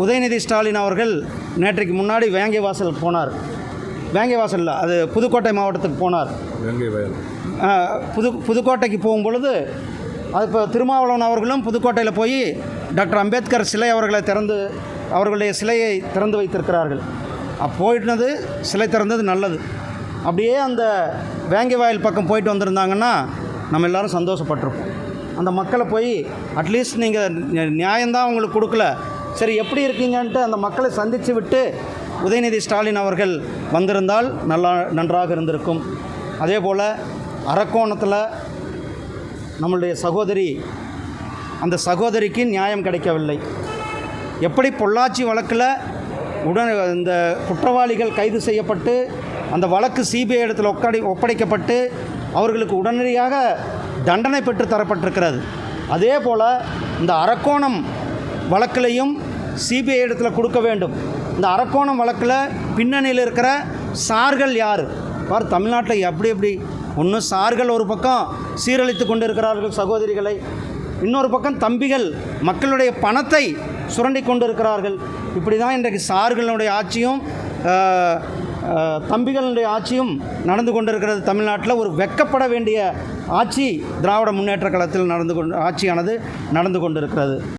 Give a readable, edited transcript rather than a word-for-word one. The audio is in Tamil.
உதயநிதி ஸ்டாலின் அவர்கள் நேற்றைக்கு முன்னாடி வேங்கைவாசல் போனார். வேங்கைவாசலில் அது புதுக்கோட்டை மாவட்டத்துக்கு போனார். புதுக்கோட்டைக்கு போகும்பொழுது அது இப்போ திருமாவளவன் அவர்களும் புதுக்கோட்டையில் போய் டாக்டர் அம்பேத்கர் சிலை அவர்களுடைய சிலையை திறந்து வைத்திருக்கிறார்கள். போயிட்டுனது சிலை திறந்தது நல்லது. அப்படியே அந்த வேங்கை வாயில் பக்கம் போயிட்டு வந்திருந்தாங்கன்னா நம்ம எல்லோரும் சந்தோஷப்பட்டிருப்போம். அந்த மக்களை போய் அட்லீஸ்ட் நீங்கள் நியாயம்தான் உங்களுக்கு கொடுக்கல, சரி எப்படி இருக்கீங்கன்ட்டு அந்த மக்களை சந்தித்து விட்டு உதயநிதி ஸ்டாலின் அவர்கள் வந்திருந்தால் நன்றாக இருந்திருக்கும். அதே போல் அரக்கோணத்தில் நம்மளுடைய அந்த சகோதரிக்கு நியாயம் கிடைக்கவில்லை. எப்படி பொள்ளாச்சி வழக்கில் இந்த குற்றவாளிகள் கைது செய்யப்பட்டு அந்த வழக்கு சிபிஐ இடத்தில் ஒப்படைக்கப்பட்டு அவர்களுக்கு உடனடியாக தண்டனை பெற்று தரப்பட்டிருக்கிறது. அதே போல் இந்த அரக்கோணம் வழக்கிலையும் சிபிஐ இடத்துல கொடுக்க வேண்டும். இந்த அரக்கோணம் வழக்கில் பின்னணியில் இருக்கிற சார்கள் யார் பார்? தமிழ்நாட்டில் எப்படி ஒன்று சார்கள் ஒரு பக்கம் சீரழித்து கொண்டு இருக்கிறார்கள் சகோதரிகளை, இன்னொரு பக்கம் தம்பிகள் மக்களுடைய பணத்தை சுரண்டி கொண்டு இருக்கிறார்கள். இப்படி தான் இன்றைக்கு சார்களுடைய ஆட்சியும் தம்பிகளுடைய ஆட்சியும் நடந்து கொண்டிருக்கிறது. தமிழ்நாட்டில் ஒரு வெட்கப்பட வேண்டிய ஆட்சி திராவிட முன்னேற்ற கழகத்தில் ஆட்சியானது நடந்து கொண்டிருக்கிறது.